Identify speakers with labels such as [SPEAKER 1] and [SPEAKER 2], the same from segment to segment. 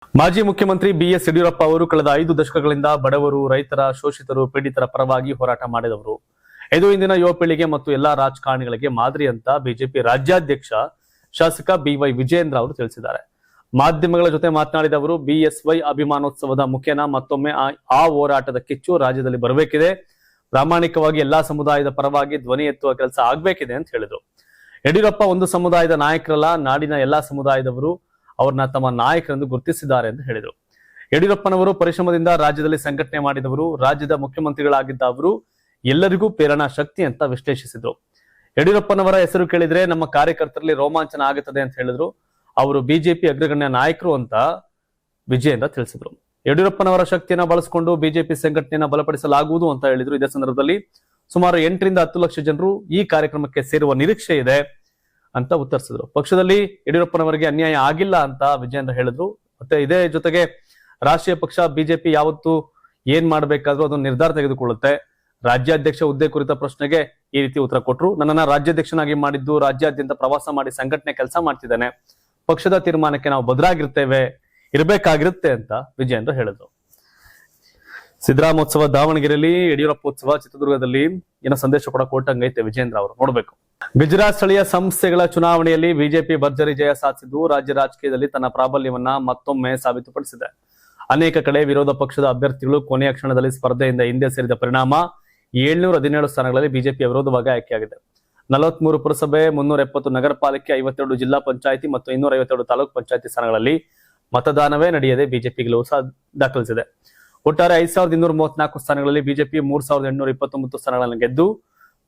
[SPEAKER 1] ಮಾಜಿ ಮುಖ್ಯಮಂತ್ರಿ ಬಿಎಸ್ ಯಡಿಯೂರಪ್ಪ ಅವರು ಕಳೆದ 5 ದಶಕಗಳಿಂದ ಬಡವರು, ರೈತರ, ಶೋಷಿತರು, ಪೀಡಿತರ ಪರವಾಗಿ ಹೋರಾಟ ಮಾಡಿದವರು. ಇದು ಇಂದಿನ ಯುವ ಪೀಳಿಗೆ ಮತ್ತು ಎಲ್ಲಾ ರಾಜಕಾರಣಿಗಳಿಗೆ ಮಾದರಿ ಅಂತ ಬಿಜೆಪಿ ರಾಜ್ಯಾಧ್ಯಕ್ಷ ಶಾಸಕ ಬಿವೈ ವಿಜಯೇಂದ್ರ ಅವರು ತಿಳಿಸಿದ್ದಾರೆ. ಮಾಧ್ಯಮಗಳ ಜೊತೆ ಮಾತನಾಡಿದ ಅವರು, ಬಿಎಸ್ವೈ ಅಭಿಮಾನೋತ್ಸವದ ಮುಖೇನ ಮತ್ತೊಮ್ಮೆ ಆ ಹೋರಾಟದ ಕಿಚ್ಚು ರಾಜ್ಯದಲ್ಲಿ ಬರಬೇಕಿದೆ. ಪ್ರಾಮಾಣಿಕವಾಗಿ ಎಲ್ಲಾ ಸಮುದಾಯದ ಪರವಾಗಿ ಧ್ವನಿ ಎತ್ತುವ ಕೆಲಸ ಆಗ್ಬೇಕಿದೆ ಅಂತ ಹೇಳಿದ್ರು. ಯಡಿಯೂರಪ್ಪ ಒಂದು ಸಮುದಾಯದ ನಾಯಕರಲ್ಲ, ನಾಡಿನ ಎಲ್ಲಾ ಸಮುದಾಯದವರು ಅವ್ರನ್ನ ತಮ್ಮ ನಾಯಕರೆಂದು ಗುರುತಿಸಿದ್ದಾರೆ ಎಂದು ಹೇಳಿದರು. ಯಡಿಯೂರಪ್ಪನವರು ಪರಿಶ್ರಮದಿಂದ ರಾಜ್ಯದಲ್ಲಿ ಸಂಘಟನೆ ಮಾಡಿದವರು, ರಾಜ್ಯದ ಮುಖ್ಯಮಂತ್ರಿಗಳಾಗಿದ್ದ ಅವರು ಎಲ್ಲರಿಗೂ ಪ್ರೇರಣಾ ಶಕ್ತಿ ಅಂತ ವಿಶ್ಲೇಷಿಸಿದ್ರು. ಯಡಿಯೂರಪ್ಪನವರ ಹೆಸರು ಕೇಳಿದ್ರೆ ನಮ್ಮ ಕಾರ್ಯಕರ್ತರಲ್ಲಿ ರೋಮಾಂಚನ ಆಗುತ್ತದೆ ಅಂತ ಹೇಳಿದ್ರು. ಅವರು ಬಿಜೆಪಿ ಅಗ್ರಗಣ್ಯ ನಾಯಕರು ಅಂತ ವಿಜಯೇಂದ್ರ ತಿಳಿಸಿದ್ರು. ಯಡಿಯೂರಪ್ಪನವರ ಶಕ್ತಿಯನ್ನ ಬಳಸಿಕೊಂಡು ಬಿಜೆಪಿ ಸಂಘಟನೆಯನ್ನ ಬಲಪಡಿಸಲಾಗುವುದು ಅಂತ ಹೇಳಿದ್ರು. ಇದೇ ಸಂದರ್ಭದಲ್ಲಿ ಸುಮಾರು 8 ರಿಂದ 10 ಲಕ್ಷ ಜನರು ಈ ಕಾರ್ಯಕ್ರಮಕ್ಕೆ ಸೇರುವ ನಿರೀಕ್ಷೆ ಇದೆ ಅಂತ ಉತ್ತರಿಸಿದ್ರು. ಪಕ್ಷದಲ್ಲಿ ಯಡಿಯೂರಪ್ಪನವರಿಗೆ ಅನ್ಯಾಯ ಆಗಿಲ್ಲ ಅಂತ ವಿಜಯೇಂದ್ರ ಹೇಳಿದ್ರು. ಮತ್ತೆ ಇದೇ ಜೊತೆಗೆ ರಾಷ್ಟ್ರೀಯ ಪಕ್ಷ ಬಿಜೆಪಿ ಯಾವತ್ತು ಏನ್ ಮಾಡ್ಬೇಕಾದ್ರೂ ಅದನ್ನು ನಿರ್ಧಾರ ತೆಗೆದುಕೊಳ್ಳುತ್ತೆ. ರಾಜ್ಯಾಧ್ಯಕ್ಷ ಹುದ್ದೆ ಕುರಿತ ಪ್ರಶ್ನೆಗೆ ಈ ರೀತಿ ಉತ್ತರ ಕೊಟ್ಟರು. ನನ್ನನ್ನ ರಾಜ್ಯಾಧ್ಯಕ್ಷನಾಗಿ ಮಾಡಿದ್ದು, ರಾಜ್ಯಾದ್ಯಂತ ಪ್ರವಾಸ ಮಾಡಿ ಸಂಘಟನೆ ಕೆಲಸ ಮಾಡ್ತಿದ್ದೇನೆ. ಪಕ್ಷದ ತೀರ್ಮಾನಕ್ಕೆ ನಾವು ಬದ್ಧರಾಗಿರ್ತೇವೆ, ಇರಬೇಕಾಗಿರುತ್ತೆ ಅಂತ ವಿಜಯೇಂದ್ರ ಹೇಳಿದ್ರು. ಸಿದ್ದರಾಮೋತ್ಸವ ದಾವಣಗೆರೆಯಲ್ಲಿ, ಯಡಿಯೂರಪ್ಪೋತ್ಸವ ಚಿತ್ರದುರ್ಗದಲ್ಲಿ ಏನೋ ಸಂದೇಶ ಕೂಡ ಕೊಟ್ಟಂಗೈತೆ ವಿಜಯೇಂದ್ರ ಅವರು, ನೋಡ್ಬೇಕು. ಗುಜರಾತ್ ಸ್ಥಳೀಯ ಸಂಸ್ಥೆಗಳ ಚುನಾವಣೆಯಲ್ಲಿ ಬಿಜೆಪಿ ಭರ್ಜರಿ ಜಯ ಸಾಧಿಸಿದ್ದು ರಾಜ್ಯ ರಾಜಕೀಯದಲ್ಲಿ ತನ್ನ ಪ್ರಾಬಲ್ಯವನ್ನ ಮತ್ತೊಮ್ಮೆ ಸಾಬೀತುಪಡಿಸಿದೆ. ಅನೇಕ ಕಡೆ ವಿರೋಧ ಪಕ್ಷದ ಅಭ್ಯರ್ಥಿಗಳು ಕೊನೆಯ ಕ್ಷಣದಲ್ಲಿ ಸ್ಪರ್ಧೆಯಿಂದ ಹಿಂದೆ ಸೇರಿದ ಪರಿಣಾಮ 717 ಸ್ಥಾನಗಳಲ್ಲಿ ಬಿಜೆಪಿಯ ವಿರೋಧವಾಗಿ ಆಯ್ಕೆಯಾಗಿದೆ. 43 ಪುರಸಭೆ, 370 ನಗರ ಪಾಲಿಕೆ, 52 ಜಿಲ್ಲಾ ಪಂಚಾಯಿತಿ ಮತ್ತು 252 ತಾಲೂಕು ಪಂಚಾಯಿತಿ ಸ್ಥಾನಗಳಲ್ಲಿ ಮತದಾನವೇ ನಡೆಯದೆ ಬಿಜೆಪಿ ಗೆಲುವು ದಾಖಲಿಸಿದೆ. ಒಟ್ಟಾರೆ 5234 ಸ್ಥಾನಗಳಲ್ಲಿ ಬಿಜೆಪಿ 3829 ಸ್ಥಾನಗಳನ್ನು ಗೆದ್ದು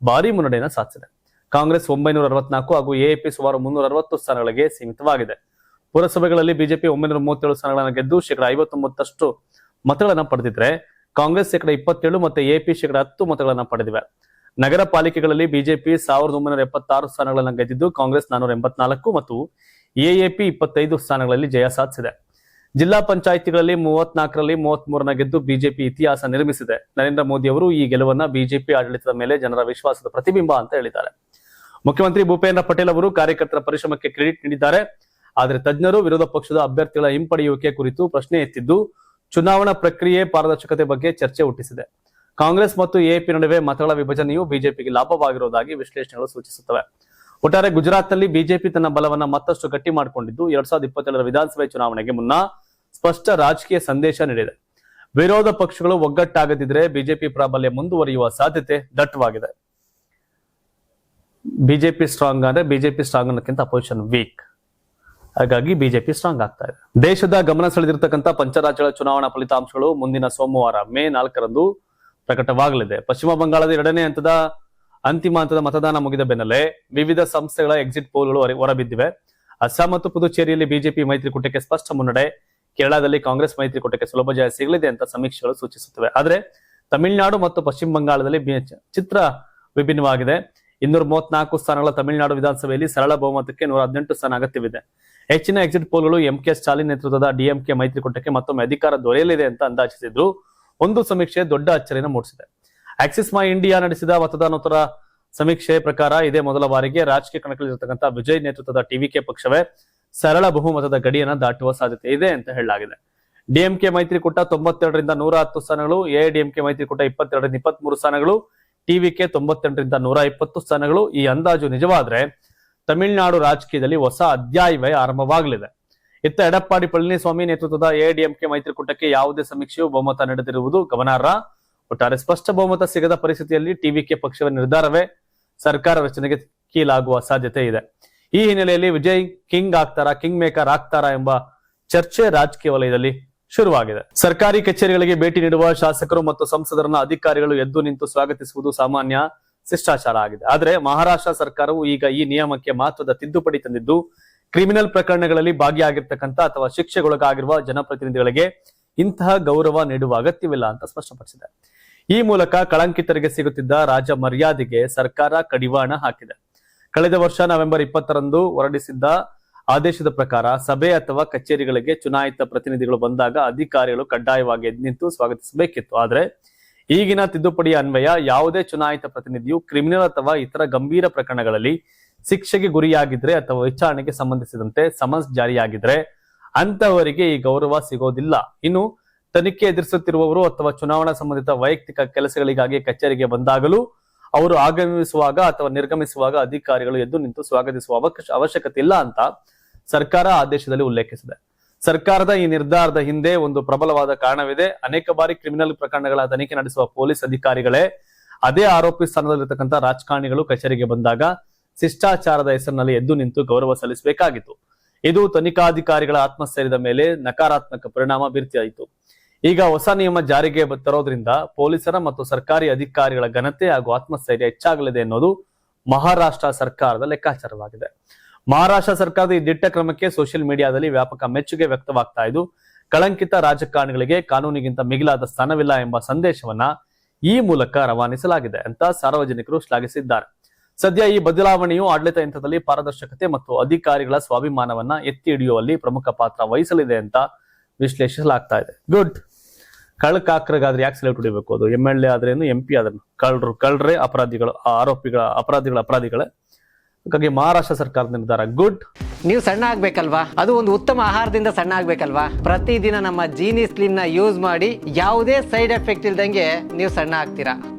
[SPEAKER 1] ಭಾರಿ ಮುನ್ನಡೆಯನ್ನು ಸಾಧಿಸಿದೆ. ಕಾಂಗ್ರೆಸ್ 964 ಹಾಗೂ ಎಎಪಿ ಸುಮಾರು 360 ಸ್ಥಾನಗಳಿಗೆ ಸೀಮಿತವಾಗಿದೆ. ಪುರಸಭೆಗಳಲ್ಲಿ ಬಿಜೆಪಿ 937 ಸ್ಥಾನಗಳನ್ನು ಗೆದ್ದು ಶೇಕಡ 59% ಮತಗಳನ್ನು ಪಡೆದಿದ್ರೆ ಕಾಂಗ್ರೆಸ್ ಶೇಕಡ 27 ಮತ್ತು ಎಎಪಿ ಶೇಕಡ 10 ಮತಗಳನ್ನು ಪಡೆದಿವೆ. ನಗರ ಪಾಲಿಕೆಗಳಲ್ಲಿ ಬಿಜೆಪಿ 1976 ಸ್ಥಾನಗಳನ್ನು ಗೆದ್ದಿದ್ದು ಕಾಂಗ್ರೆಸ್ 484 ಮತ್ತು ಎಎಪಿ 25 ಸ್ಥಾನಗಳಲ್ಲಿ ಜಯ ಸಾಧಿಸಿದೆ. ಜಿಲ್ಲಾ ಪಂಚಾಯಿತಿಗಳಲ್ಲಿ 34ರಲ್ಲಿ 33 ಗೆದ್ದು ಬಿಜೆಪಿ ಇತಿಹಾಸ ನಿರ್ಮಿಸಿದೆ. ನರೇಂದ್ರ ಮೋದಿ ಅವರು ಈ ಗೆಲುವನ್ನ ಬಿಜೆಪಿ ಆಡಳಿತದ ಮೇಲೆ ಜನರ ವಿಶ್ವಾಸದ ಪ್ರತಿಬಿಂಬ ಅಂತ ಹೇಳಿದ್ದಾರೆ. ಮುಖ್ಯಮಂತ್ರಿ ಭೂಪೇಂದ್ರ ಪಟೇಲ್ ಅವರು ಕಾರ್ಯಕರ್ತರ ಪರಿಶ್ರಮಕ್ಕೆ ಕ್ರೆಡಿಟ್ ನೀಡಿದ್ದಾರೆ. ಆದರೆ ತಜ್ಞರು ವಿರೋಧ ಪಕ್ಷದ ಅಭ್ಯರ್ಥಿಗಳ ಹಿಂಪಡೆಯುವಿಕೆ ಕುರಿತು ಪ್ರಶ್ನೆ ಎತ್ತಿದ್ದು ಚುನಾವಣಾ ಪ್ರಕ್ರಿಯೆ ಪಾರದರ್ಶಕತೆ ಬಗ್ಗೆ ಚರ್ಚೆ ಹುಟ್ಟಿಸಿದೆ. ಕಾಂಗ್ರೆಸ್ ಮತ್ತು ಎಎಪಿ ನಡುವೆ ಮತಗಳ ವಿಭಜನೆಯು ಬಿಜೆಪಿಗೆ ಲಾಭವಾಗಿರುವುದಾಗಿ ವಿಶ್ಲೇಷಣೆಗಳು ಸೂಚಿಸುತ್ತವೆ. ಒಟ್ಟಾರೆ ಗುಜರಾತ್ನಲ್ಲಿ ಬಿಜೆಪಿ ತನ್ನ ಬಲವನ್ನ ಮತ್ತಷ್ಟು ಗಟ್ಟಿ ಮಾಡಿಕೊಂಡಿದ್ದು 2027ರ ವಿಧಾನಸಭೆ ಚುನಾವಣೆಗೆ ಮುನ್ನ ಸ್ಪಷ್ಟ ರಾಜಕೀಯ ಸಂದೇಶ ನೀಡಿದೆ. ವಿರೋಧ ಪಕ್ಷಗಳು ಒಗ್ಗಟ್ಟಾಗದಿದ್ರೆ ಬಿಜೆಪಿ ಪ್ರಾಬಲ್ಯ ಮುಂದುವರಿಯುವ ಸಾಧ್ಯತೆ ದಟ್ಟವಾಗಿದೆ. ಬಿಜೆಪಿ ಸ್ಟ್ರಾಂಗ್ ಅಂದ್ರೆ ಬಿಜೆಪಿ ಸ್ಟ್ರಾಂಗ್ ಅನ್ನೋಕ್ಕಿಂತ ಅಪೋಸಿಷನ್ ವೀಕ್. ಹಾಗಾಗಿ ಬಿಜೆಪಿ ಸ್ಟ್ರಾಂಗ್ ಆಗ್ತಾ ಇದೆ. ದೇಶದ ಗಮನ ಸೆಳೆದಿರತಕ್ಕಂಥ ಪಂಚರಾಜ್ಯಗಳ ಚುನಾವಣಾ ಫಲಿತಾಂಶಗಳು ಮುಂದಿನ ಸೋಮವಾರ ಮೇ 4ರಂದು ಪ್ರಕಟವಾಗಲಿದೆ. ಪಶ್ಚಿಮ ಬಂಗಾಳದ 2ನೇ ಅಂತಿಮ ಹಂತದ ಮತದಾನ ಮುಗಿದ ಬೆನ್ನಲ್ಲೇ ವಿವಿಧ ಸಂಸ್ಥೆಗಳ ಎಕ್ಸಿಟ್ ಪೋಲ್ಗಳು ಹೊರಬಿದ್ದಿವೆ. ಅಸ್ಸಾಂ ಮತ್ತು ಪುದುಚೇರಿಯಲ್ಲಿ ಬಿಜೆಪಿ ಮೈತ್ರಿಕೂಟಕ್ಕೆ ಸ್ಪಷ್ಟ ಮುನ್ನಡೆ, ಕೇರಳದಲ್ಲಿ ಕಾಂಗ್ರೆಸ್ ಮೈತ್ರಿಕೂಟಕ್ಕೆ ಸುಲಭ ಜಯ ಸಿಗಲಿದೆ ಅಂತ ಸಮೀಕ್ಷೆಗಳು ಸೂಚಿಸುತ್ತವೆ. ಆದರೆ ತಮಿಳುನಾಡು ಮತ್ತು ಪಶ್ಚಿಮ ಬಂಗಾಳದಲ್ಲಿ ಚಿತ್ರ ವಿಭಿನ್ನವಾಗಿದೆ. 234 ಸ್ಥಾನಗಳ ತಮಿಳುನಾಡು ವಿಧಾನಸಭೆಯಲ್ಲಿ ಸರಳ ಬಹುಮತಕ್ಕೆ 118 ಸ್ಥಾನ ಅಗತ್ಯವಿದೆ. ಹೆಚ್ಚಿನ ಎಕ್ಸಿಟ್ ಪೋಲ್ಗಳು ಎಂಕೆ ಸ್ಟಾಲಿನ್ ನೇತೃತ್ವದ ಡಿಎಂಕೆ ಮೈತ್ರಿಕೂಟಕ್ಕೆ ಮತ್ತೊಮ್ಮೆ ಅಧಿಕಾರ ದೊರೆಯಲಿದೆ ಅಂತ ಅಂದಾಜಿಸಿದ್ರು. ಒಂದು ಸಮೀಕ್ಷೆ ದೊಡ್ಡ ಅಚ್ಚರಿಯನ್ನು ಮೂಡಿಸಿದೆ. ಆಕ್ಸಿಸ್ ಮೈ ಇಂಡಿಯಾ ನಡೆಸಿದ ಮತದಾನೋತ್ತರ ಸಮೀಕ್ಷೆ ಪ್ರಕಾರ ಇದೇ ಮೊದಲ ಬಾರಿಗೆ ರಾಜಕೀಯ ಕಣಕ್ಕಿಳಿರತಕ್ಕಂಥ ವಿಜಯ್ ನೇತೃತ್ವದ ಟಿವಿಕೆ ಪಕ್ಷವೇ ಸರಳ ಬಹುಮತದ ಗಡಿಯನ್ನು ದಾಟುವ ಸಾಧ್ಯತೆ ಇದೆ ಅಂತ ಹೇಳಲಾಗಿದೆ. ಡಿಎಂಕೆ ಮೈತ್ರಿಕೂಟ 92ರಿಂದ 110 ಸ್ಥಾನಗಳು, ಎಐಡಿಎಂಕೆ ಮೈತ್ರಿಕೂಟ 22ರಿಂದ 23 ಸ್ಥಾನಗಳು, ಟಿವಿಕೆ 98ರಿಂದ 120 ಸ್ಥಾನಗಳು. ಈ ಅಂದಾಜು ನಿಜವಾದ್ರೆ ತಮಿಳುನಾಡು ರಾಜಕೀಯದಲ್ಲಿ ಹೊಸ ಅಧ್ಯಾಯವೇ ಆರಂಭವಾಗಲಿದೆ. ಇತ್ತ ಎಡಪ್ಪಾಡಿ ಪಳನಿಸ್ವಾಮಿ ನೇತೃತ್ವದ ಎಐಡಿಎಂಕೆ ಮೈತ್ರಿಕೂಟಕ್ಕೆ ಯಾವುದೇ ಸಮೀಕ್ಷೆಯು ಬಹುಮತ ನೀಡದಿರುವುದು ಗಮನಾರ್ಹ. ಒಟ್ಟಾರೆ ಸ್ಪಷ್ಟ ಬಹುಮತ ಸಿಗದ ಪರಿಸ್ಥಿತಿಯಲ್ಲಿ ಟಿವಿಕೆ ಪಕ್ಷದ ನಿರ್ಧಾರವೇ ಸರ್ಕಾರ ರಚನೆಗೆ ಕೀಲಾಗುವ ಸಾಧ್ಯತೆ ಇದೆ. ಈ ಹಿನ್ನೆಲೆಯಲ್ಲಿ ವಿಜಯ್ ಕಿಂಗ್ ಮೇಕರ್ ಆಗ್ತಾರಾ ಎಂಬ ಚರ್ಚೆ ರಾಜಕೀಯ ವಲಯದಲ್ಲಿ ಶುರುವಾಗಿದೆ. ಸರ್ಕಾರಿ ಕಚೇರಿಗಳಿಗೆ ಭೇಟಿ ನೀಡುವ ಶಾಸಕರು ಮತ್ತು ಸಂಸದರನ್ನ ಅಧಿಕಾರಿಗಳು ಎದ್ದು ನಿಂತು ಸ್ವಾಗತಿಸುವುದು ಸಾಮಾನ್ಯ ಶಿಷ್ಟಾಚಾರ ಆಗಿದೆ. ಆದರೆ ಮಹಾರಾಷ್ಟ್ರ ಸರ್ಕಾರವು ಈಗ ಈ ನಿಯಮಕ್ಕೆ ಮಹತ್ವದ ತಿದ್ದುಪಡಿ ತಂದಿದ್ದು ಕ್ರಿಮಿನಲ್ ಪ್ರಕರಣಗಳಲ್ಲಿ ಭಾಗಿಯಾಗಿರ್ತಕ್ಕಂಥ ಅಥವಾ ಶಿಕ್ಷೆಗೊಳಗಾಗಿರುವ ಜನಪ್ರತಿನಿಧಿಗಳಿಗೆ ಇಂತಹ ಗೌರವ ನೀಡುವ ಅಗತ್ಯವಿಲ್ಲ ಅಂತ ಸ್ಪಷ್ಟಪಡಿಸಿದೆ. ಈ ಮೂಲಕ ಕಳಂಕಿತರಿಗೆ ಸಿಗುತ್ತಿದ್ದ ರಾಜ ಮರ್ಯಾದೆಗೆ ಸರ್ಕಾರ ಕಡಿವಾಣ ಹಾಕಿದೆ. ಕಳೆದ ವರ್ಷ ನವೆಂಬರ್ 20ರಂದು ಹೊರಡಿಸಿದ್ದ ಆದೇಶದ ಪ್ರಕಾರ ಸಭೆ ಅಥವಾ ಕಚೇರಿಗಳಿಗೆ ಚುನಾಯಿತ ಪ್ರತಿನಿಧಿಗಳು ಬಂದಾಗ ಅಧಿಕಾರಿಗಳು ಕಡ್ಡಾಯವಾಗಿ ಎದ್ದು ನಿಂತು ಸ್ವಾಗತಿಸಬೇಕಿತ್ತು. ಆದರೆ ಈಗಿನ ತಿದ್ದುಪಡಿಯ ಅನ್ವಯ ಯಾವುದೇ ಚುನಾಯಿತ ಪ್ರತಿನಿಧಿಯು ಕ್ರಿಮಿನಲ್ ಅಥವಾ ಇತರ ಗಂಭೀರ ಪ್ರಕರಣಗಳಲ್ಲಿ ಶಿಕ್ಷೆಗೆ ಗುರಿಯಾಗಿದ್ರೆ ಅಥವಾ ವಿಚಾರಣೆಗೆ ಸಂಬಂಧಿಸಿದಂತೆ ಸಮನ್ಸ್ ಜಾರಿಯಾಗಿದ್ರೆ ಅಂತವರಿಗೆ ಈ ಗೌರವ ಸಿಗೋದಿಲ್ಲ. ಇನ್ನು ತನಿಖೆ ಎದುರಿಸುತ್ತಿರುವವರು ಅಥವಾ ಚುನಾವಣಾ ಸಂಬಂಧಿತ ವೈಯಕ್ತಿಕ ಕೆಲಸಗಳಿಗಾಗಿ ಕಚೇರಿಗೆ ಬಂದಾಗಲೂ ಅವರು ಆಗಮಿಸುವಾಗ ಅಥವಾ ನಿರ್ಗಮಿಸುವಾಗ ಅಧಿಕಾರಿಗಳು ಎದ್ದು ನಿಂತು ಸ್ವಾಗತಿಸುವ ಅವಶ್ಯಕತೆ ಇಲ್ಲ ಅಂತ ಸರ್ಕಾರ ಆದೇಶದಲ್ಲಿ ಉಲ್ಲೇಖಿಸಿದೆ. ಸರ್ಕಾರದ ಈ ನಿರ್ಧಾರದ ಹಿಂದೆ ಒಂದು ಪ್ರಬಲವಾದ ಕಾರಣವಿದೆ. ಅನೇಕ ಬಾರಿ ಕ್ರಿಮಿನಲ್ ಪ್ರಕರಣಗಳ ತನಿಖೆ ನಡೆಸುವ ಪೊಲೀಸ್ ಅಧಿಕಾರಿಗಳೇ ಅದೇ ಆರೋಪಿ ಸ್ಥಾನದಲ್ಲಿರತಕ್ಕಂಥ ರಾಜಕಾರಣಿಗಳು ಕಚೇರಿಗೆ ಬಂದಾಗ ಶಿಷ್ಟಾಚಾರದ ಹೆಸರಿನಲ್ಲಿ ಎದ್ದು ನಿಂತು ಗೌರವ ಸಲ್ಲಿಸಬೇಕಾಗಿತ್ತು. ಇದು ತನಿಖಾಧಿಕಾರಿಗಳ ಆತ್ಮಸ್ಥೈರ್ಯದ ಮೇಲೆ ನಕಾರಾತ್ಮಕ ಪರಿಣಾಮ ಬೀರ್ತಿಯಾಯಿತು. ಈಗ ಹೊಸ ನಿಯಮ ಜಾರಿಗೆ ತರೋದ್ರಿಂದ ಪೊಲೀಸರ ಮತ್ತು ಸರ್ಕಾರಿ ಅಧಿಕಾರಿಗಳ ಘನತೆ ಹಾಗೂ ಆತ್ಮಸ್ಥೈರ್ಯ ಹೆಚ್ಚಾಗಲಿದೆ ಎನ್ನುವುದು ಮಹಾರಾಷ್ಟ್ರ ಸರ್ಕಾರದ ಲೆಕ್ಕಾಚಾರವಾಗಿದೆ. ಮಹಾರಾಷ್ಟ್ರ ಸರ್ಕಾರದ ಈ ದಿಟ್ಟ ಕ್ರಮಕ್ಕೆ ಸೋಷಿಯಲ್ ಮೀಡಿಯಾದಲ್ಲಿ ವ್ಯಾಪಕ ಮೆಚ್ಚುಗೆ ವ್ಯಕ್ತವಾಗ್ತಾ ಇದ್ದು, ಕಳಂಕಿತ ರಾಜಕಾರಣಿಗಳಿಗೆ ಕಾನೂನಿಗಿಂತ ಮಿಗಿಲಾದ ಸ್ಥಾನವಿಲ್ಲ ಎಂಬ ಸಂದೇಶವನ್ನ ಈ ಮೂಲಕ ರವಾನಿಸಲಾಗಿದೆ ಅಂತ ಸಾರ್ವಜನಿಕರು ಶ್ಲಾಘಿಸಿದ್ದಾರೆ. ಸದ್ಯ ಈ ಬದಲಾವಣೆಯು ಆಡಳಿತ ಯಂತ್ರದಲ್ಲಿ ಪಾರದರ್ಶಕತೆ ಮತ್ತು ಅಧಿಕಾರಿಗಳ ಸ್ವಾಭಿಮಾನವನ್ನ ಎತ್ತಿ ಹಿಡಿಯುವಲ್ಲಿ ಪ್ರಮುಖ ಪಾತ್ರ ವಹಿಸಲಿದೆ ಅಂತ ವಿಶ್ಲೇಷಿಸಲಾಗ್ತಾ ಇದೆ. ಗುಡ್. ಕಳ್ಳಕಾಕರಿಗಾದ್ರೆ ಯಾಕೆ ಸೆಲೆಕ್ಟ್ ಹೊಡಿಬೇಕು? ಅದು MLA ಆದ್ರೇನು MP ಆದ್ರೇನು ಕಳ್ಳರೇ ಅಪರಾಧಿಗಳು, ಅಪರಾಧಿಗಳೇ. ಹಾಗಾಗಿ ಮಹಾರಾಷ್ಟ್ರ ಸರ್ಕಾರದ ನಿರ್ಧಾರ ಗುಡ್.
[SPEAKER 2] ನೀವು ಸಣ್ಣ ಆಗ್ಬೇಕಲ್ವಾ? ಅದು ಒಂದು ಉತ್ತಮ ಆಹಾರದಿಂದ ಸಣ್ಣ ಆಗ್ಬೇಕಲ್ವಾ? ಪ್ರತಿದಿನ ನಮ್ಮ ಜೀನಿ ಸ್ಲಿಮ್ ನ ಯೂಸ್ ಮಾಡಿ ಯಾವುದೇ ಸೈಡ್ ಎಫೆಕ್ಟ್ ಇಲ್ದಂಗೆ ನೀವು ಸಣ್ಣ ಆಗ್ತೀರಾ.